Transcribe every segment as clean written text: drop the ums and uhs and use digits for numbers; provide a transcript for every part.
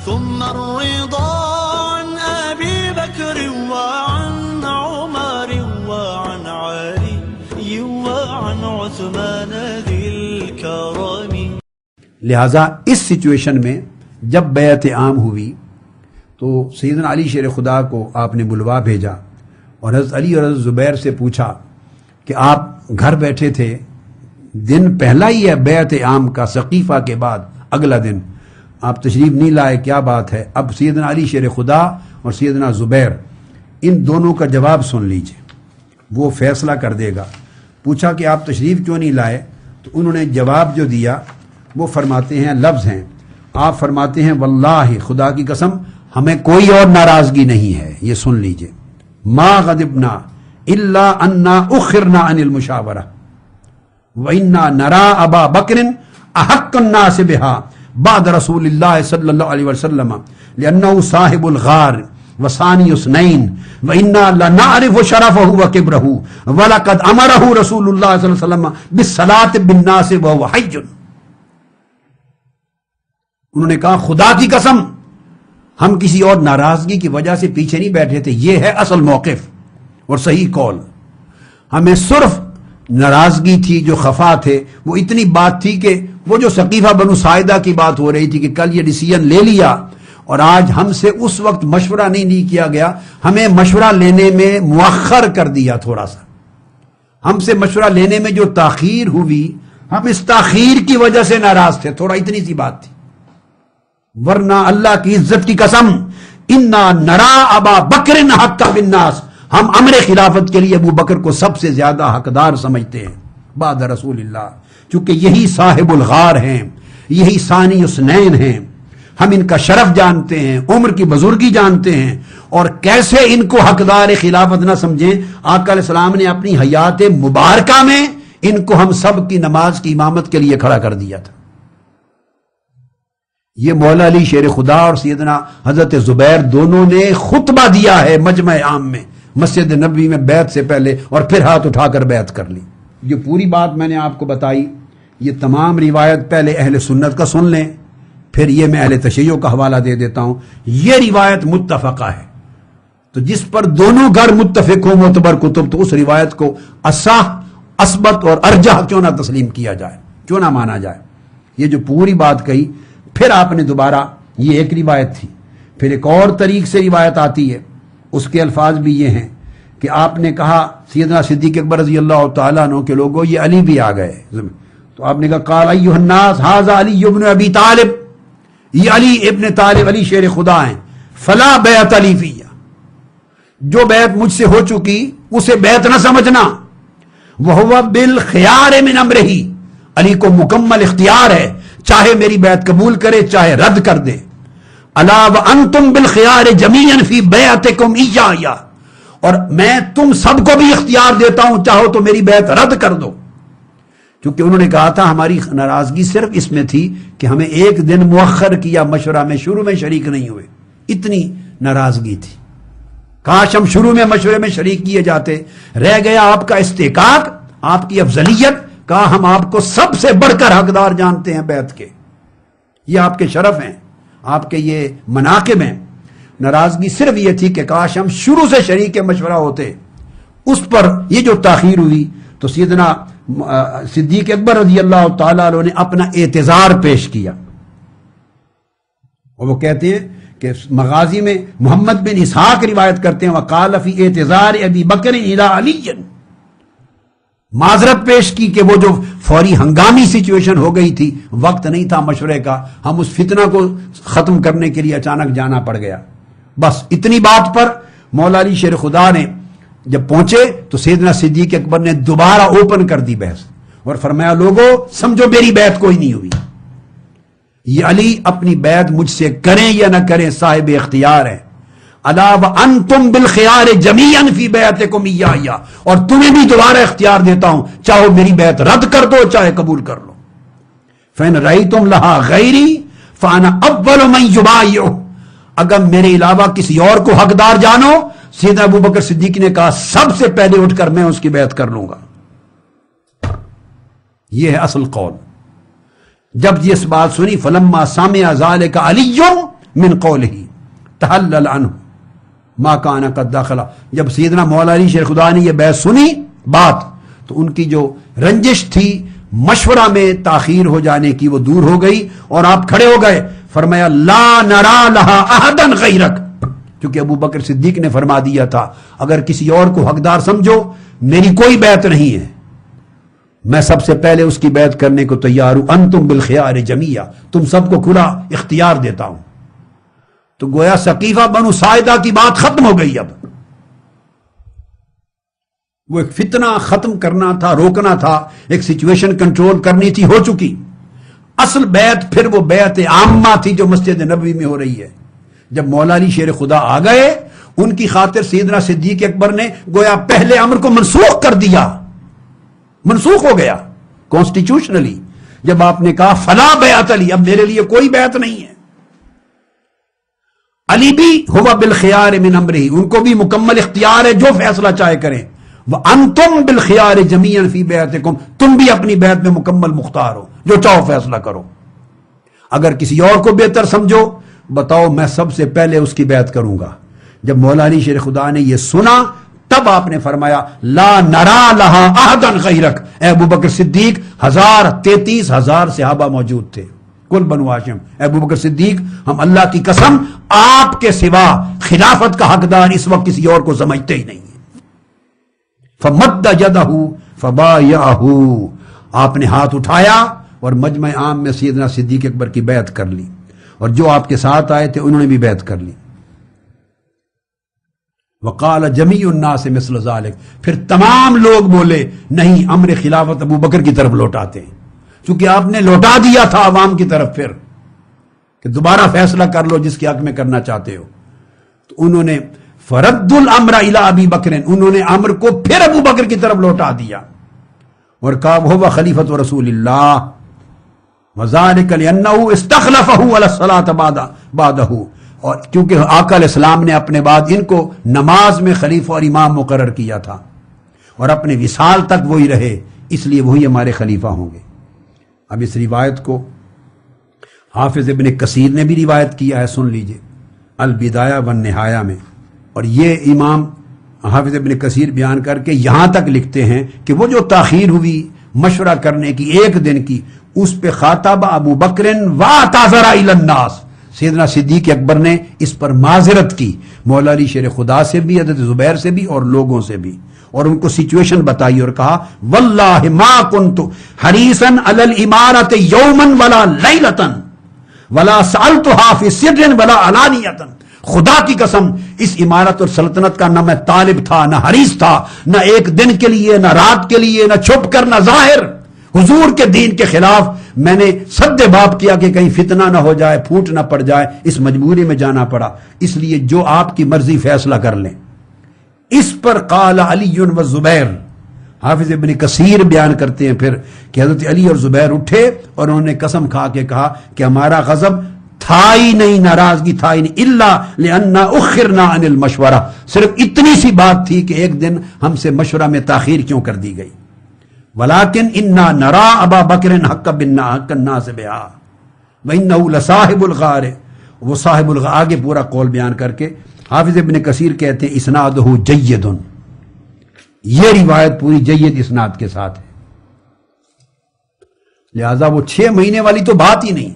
ثم الرضا عن أبي بكر وعن عمر وعن علي وعن عثمان ذي الكرم. لہٰذا اس سچویشن میں جب بیعت عام ہوئی تو سیدنا علی شیر خدا کو آپ نے بلوا بھیجا اور حضرت علی اور حضرت زبیر سے پوچھا کہ آپ گھر بیٹھے تھے، دن پہلا ہی ہے بیعت عام کا، ثقیفہ کے بعد اگلا دن آپ تشریف نہیں لائے، کیا بات ہے؟ اب سیدنا علی شیر خدا اور سیدنا زبیر ان دونوں کا جواب سن لیجئے، وہ فیصلہ کر دے گا. پوچھا کہ آپ تشریف کیوں نہیں لائے؟ تو انہوں نے جواب جو دیا وہ فرماتے ہیں، لفظ ہیں، آپ فرماتے ہیں واللہ خدا کی قسم ہمیں کوئی اور ناراضگی نہیں ہے. یہ سن لیجئے، ما غضبنا الا انا اخرنا عن المشاورہ وانا نرى ابا بکر احق الناس بها بعد رسول اللہ صلی اللہ علیہ وسلم لانه صاحب الغار وثانی اثنین وانا لنعرف شرفه وكبره ولقد امره رسول اللہ صلی اللہ علیہ وسلم بالصلاة بالناس وهو حي. انہوں نے کہا خدا کی قسم ہم کسی اور ناراضگی کی وجہ سے پیچھے نہیں بیٹھے تھے، یہ ہے اصل موقف اور صحیح قول. ہمیں صرف ناراضگی تھی، جو خفا تھے وہ اتنی بات تھی کہ وہ جو ثقیفہ بنو ساعدہ کی بات ہو رہی تھی کہ کل یہ ڈیسیژن لے لیا اور آج ہم سے اس وقت مشورہ نہیں کیا گیا، ہمیں مشورہ لینے میں مؤخر کر دیا، تھوڑا سا ہم سے مشورہ لینے میں جو تاخیر ہوئی، ہم اس تاخیر کی وجہ سے ناراض تھے، تھوڑا اتنی سی بات تھی. ورنہ اللہ کی عزت کی قسم انا نرا ابا بکر حق بالناس، ہم امر خلافت کے لیے ابو بکر کو سب سے زیادہ حقدار سمجھتے ہیں بعد رسول اللہ، چونکہ یہی صاحب الغار ہیں، یہی ثانی اثنین ہیں. ہم ان کا شرف جانتے ہیں، عمر کی بزرگی جانتے ہیں، اور کیسے ان کو حقدار خلافت نہ سمجھیں. آقا علیہ السلام نے اپنی حیات مبارکہ میں ان کو ہم سب کی نماز کی امامت کے لیے کھڑا کر دیا تھا. یہ مولا علی شیر خدا اور سیدنا حضرت زبیر دونوں نے خطبہ دیا ہے مجمع عام میں، مسجد نبوی میں بیعت سے پہلے، اور پھر ہاتھ اٹھا کر بیعت کر لی. یہ پوری بات میں نے آپ کو بتائی، یہ تمام روایت پہلے اہل سنت کا سن لیں، پھر یہ میں اہل تشیع کا حوالہ دے دیتا ہوں. یہ روایت متفقہ ہے، تو جس پر دونوں گھر متفق ہوں معتبر کتب، تو اس روایت کو اصح، اثبت اور ارجح کیوں نہ تسلیم کیا جائے، کیوں نہ مانا جائے. یہ جو پوری بات کہی، پھر آپ نے دوبارہ، یہ ایک روایت تھی، پھر ایک اور طریق سے روایت آتی ہے، اس کے الفاظ بھی یہ ہیں کہ آپ نے کہا سیدنا صدیق اکبر رضی اللہ تعالیٰ عنہ کے لوگوں یہ علی بھی آ گئے، تو آپ نے کہا قال ایھا الناس ھذا علی ابن ابی طالب، یہ علی ابن طالب، علی شیر خدا ہیں، فلا بیعت علی فیہ، جو بیعت مجھ سے ہو چکی اسے بیعت نہ سمجھنا. وہو بالخیار من امرہ، علی کو مکمل اختیار ہے، چاہے میری بیعت قبول کرے چاہے رد کر دے. الا وانتم بالخیار جمیعا فی بیعتکم ایایا، اور میں تم سب کو بھی اختیار دیتا ہوں، چاہو تو میری بیعت رد کر دو. کیونکہ انہوں نے کہا تھا ہماری ناراضگی صرف اس میں تھی کہ ہمیں ایک دن مؤخر کیا مشورہ میں، شروع میں شریک نہیں ہوئے، اتنی ناراضگی تھی. کاش ہم شروع میں مشورے میں شریک کیے جاتے. رہ گیا آپ کا استحقاق، آپ کی افضلیت، کہا ہم آپ کو سب سے بڑھ کر حقدار جانتے ہیں بیعت کے، یہ آپ کے شرف ہیں، آپ کے یہ مناقب ہیں. ناراضگی صرف یہ تھی کہ کاش ہم شروع سے شریک مشورہ ہوتے. اس پر یہ جو تاخیر ہوئی تو سیدنا صدیق اکبر رضی اللہ تعالیٰ عنہ نے اپنا اعتذار پیش کیا، اور وہ کہتے ہیں کہ مغازی میں محمد بن اسحاق روایت کرتے ہیں وقال فی اعتذار ابی بکر الی علی، معذرت پیش کی کہ وہ جو فوری ہنگامی سچویشن ہو گئی تھی، وقت نہیں تھا مشورے کا، ہم اس فتنہ کو ختم کرنے کے لیے اچانک جانا پڑ گیا. بس اتنی بات پر مولا علی شیر خدا نے جب پہنچے تو سیدنا صدیق اکبر نے دوبارہ اوپن کر دی بحث اور فرمایا لوگو سمجھو میری بیعت کوئی نہیں ہوئی، یہ علی اپنی بیعت مجھ سے کریں یا نہ کریں صاحب اختیار ہے. الا وانتم بالخیار جمیعا فی بیعتکم ایایا، اور تمہیں بھی دوبارہ اختیار دیتا ہوں، چاہو میری بیعت رد کر دو چاہے قبول کر لو. فإن رأیتم لہا غیری فانا اول من یبایع، اگر میرے علاوہ کسی اور کو حقدار جانو، سیدنا ابو بکر صدیق نے کہا سب سے پہلے اٹھ کر میں اس کی بیعت کر لوں گا. یہ ہے اصل قول. جب یہ بات سنی فلما سمع ذلک علی من قولہ تحلل عنہ ما کان قد دخل. جب سیدنا مولا علی شیر خدا نے یہ بیعت سنی بات تو ان کی جو رنجش تھی مشورہ میں تاخیر ہو جانے کی وہ دور ہو گئی اور آپ کھڑے ہو گئے. فرمایا لا نرا لہا احدا غیرک، کیونکہ ابو بکر صدیق نے فرما دیا تھا اگر کسی اور کو حقدار سمجھو میری کوئی بیعت نہیں ہے، میں سب سے پہلے اس کی بیعت کرنے کو تیار ہوں. انتم بالخیار جمیعا، تم سب کو کھلا اختیار دیتا ہوں. تو گویا ثقیفہ بنو ساعدہ کی بات ختم ہو گئی. اب وہ ایک فتنہ ختم کرنا تھا، روکنا تھا، ایک سچویشن کنٹرول کرنی تھی، ہو چکی. اصل بیعت پھر وہ بیعت عامہ تھی جو مسجد نبوی میں ہو رہی ہے. جب مولا علی شیر خدا آ گئے ان کی خاطر سیدنا صدیق اکبر نے گویا پہلے امر کو منسوخ کر دیا، منسوخ ہو گیا کانسٹیٹیوشنلی. جب آپ نے کہا فلا بیعت علی، اب میرے لیے کوئی بیعت نہیں ہے. علی بھی ہوا بالخیار من امرہ، ان کو بھی مکمل اختیار ہے جو فیصلہ چاہے کریں. وانتم بالخیار جمیعا فی بیعتکم، تم بھی اپنی بیعت میں مکمل مختار ہو، جو چاہو فیصلہ کرو. اگر کسی اور کو بہتر سمجھو بتاؤ میں سب سے پہلے اس کی بیعت کروں گا. جب مولا علی شیر خدا نے یہ سنا تب آپ نے فرمایا لا نرا لہا احدا غیرک. اے ابو بکر صدیق 33,000 صحابہ موجود تھے کل بنو ہاشم. اے ابو بکر صدیق ہم اللہ کی قسم آپ کے سوا خلافت کا حقدار اس وقت کسی اور کو سمجھتے ہی نہیں. فمد یدہ فبایعہ، آپ نے ہاتھ اٹھایا اور مجمع عام میں سیدنا صدیق اکبر کی بیعت کر لی، اور جو آپ کے ساتھ آئے تھے انہوں نے بھی بیعت کر لی. وقال جمیع الناس مثل ذلک، پھر تمام لوگ بولے نہیں امر خلافت ابو بکر کی طرف لوٹاتے ہیں، چونکہ آپ نے لوٹا دیا تھا عوام کی طرف پھر کہ دوبارہ فیصلہ کر لو جس کے حق میں کرنا چاہتے ہو. تو انہوں نے فرد الامر الی ابی بکر، انہوں نے امر کو پھر ابو بکر کی طرف لوٹا دیا اور کہا وہ خلیفۃ رسول اللہ وذالک لانہ استخلفہ علی الصلاۃ بعدہ، اور کیونکہ آقا علیہ السلام نے اپنے بعد ان کو نماز میں خلیفہ اور امام مقرر کیا تھا اور اپنے وصال تک وہی رہے، اس لیے وہی ہمارے خلیفہ ہوں گے. اب اس روایت کو حافظ ابن کثیر نے بھی روایت کیا ہے، سن لیجئے البدایہ والنہایہ میں. اور یہ امام حافظ ابن کثیر بیان کر کے یہاں تک لکھتے ہیں کہ وہ جو تاخیر ہوئی مشورہ کرنے کی ایک دن کی، اس پہ خاطب ابو بکر واعتذر الی الناس، سیدنا صدیق اکبر نے اس پر معذرت کی مولا علی شیر خدا سے بھی، حضرت زبیر سے بھی اور لوگوں سے بھی، اور ان کو سچویشن بتائی اور کہا واللہ ما کنت حریصا علی الامارۃ یوما ولا لیلۃ ولا سألتها فی سر ولا علانیۃ. خدا کی قسم اس امارت اور سلطنت کا نہ میں طالب تھا، نہ حریص تھا، نہ ایک دن کے لیے، نہ رات کے لیے، نہ چھپ کر، نہ ظاہر. حضور کے دین کے خلاف میں نے سد باب کیا کہ کہیں فتنہ نہ ہو جائے، پھوٹ نہ پڑ جائے، اس مجبوری میں جانا پڑا. اس لیے جو آپ کی مرضی فیصلہ کر لیں. اس پر قال علی و زبیر، حافظ ابن کثیر بیان کرتے ہیں پھر کہ حضرت علی اور زبیر اٹھے اور انہوں نے قسم کھا کے کہا کہ ہمارا غضب تھا ہی نہیں، ناراضگی تھا ہی نہیں، الا لأننا اخرنا عن المشورہ، صرف اتنی سی بات تھی کہ ایک دن ہم سے مشورہ میں تاخیر کیوں کر دی گئی. ولیکن انا نرا ابا بکر حق الناس بہا وانہ لصاحب الغار، وہ صاحب الغار. آگے پورا قول بیان کر کے حافظ ابن کثیر کہتے ہیں اسنادہ جید، یہ روایت پوری جید اسناد کے ساتھ ہے. لہذا وہ 6 مہینے والی تو بات ہی نہیں،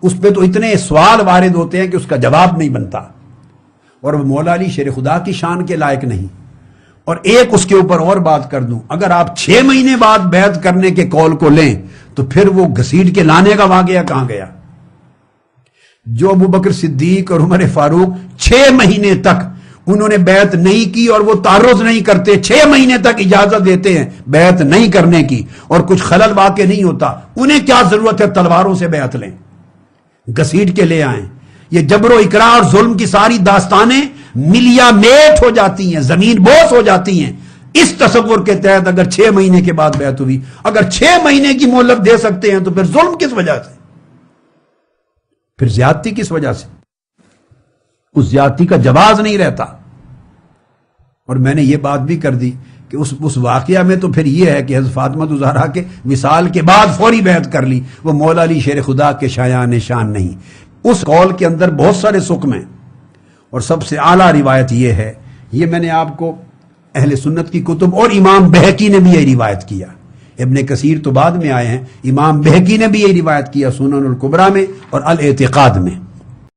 اس پہ تو اتنے سوال وارد ہوتے ہیں کہ اس کا جواب نہیں بنتا، اور وہ مولا علی شیر خدا کی شان کے لائق نہیں. اور ایک اس کے اوپر اور بات کر دوں، اگر آپ 6 مہینے بعد بیعت کرنے کے قول کو لیں تو پھر وہ گھسیٹ کے لانے کا واقعہ کہاں گیا؟ جو ابو بکر صدیق اور عمر فاروق 6 مہینے تک انہوں نے بیعت نہیں کی اور وہ تعرض نہیں کرتے، 6 مہینے تک اجازت دیتے ہیں بیعت نہیں کرنے کی اور کچھ خلل واقع نہیں ہوتا، انہیں کیا ضرورت ہے تلواروں سے بیعت لیں، گھسیٹ کے لے آئیں. یہ جبر و اکراہ اور ظلم کی ساری داستانیں ملیا میٹ ہو جاتی ہیں، زمین بوس ہو جاتی ہیں اس تصور کے تحت اگر 6 مہینے کے بعد بیعت ہوئی. اگر 6 مہینے کی مہلت دے سکتے ہیں تو پھر ظلم کس وجہ سے، پھر زیادتی کس وجہ سے؟ اس زیادتی کا جواز نہیں رہتا. اور میں نے یہ بات بھی کر دی کہ اس واقعہ میں تو پھر یہ ہے کہ حضرت فاطمہ الزہرا کے وصال کے بعد فوری بیعت کر لی، وہ مولا علی شیر خدا کے شایان شان نہیں. اس قول کے اندر بہت سارے سکم ہیں، اور سب سے اعلیٰ روایت یہ ہے، یہ میں نے آپ کو اہل سنت کی کتب اور امام بہقی نے بھی یہ روایت کیا، ابن کثیر تو بعد میں آئے ہیں، امام بہقی نے بھی یہ روایت کیا سنن الکبریٰ میں اور الاعتقاد میں۔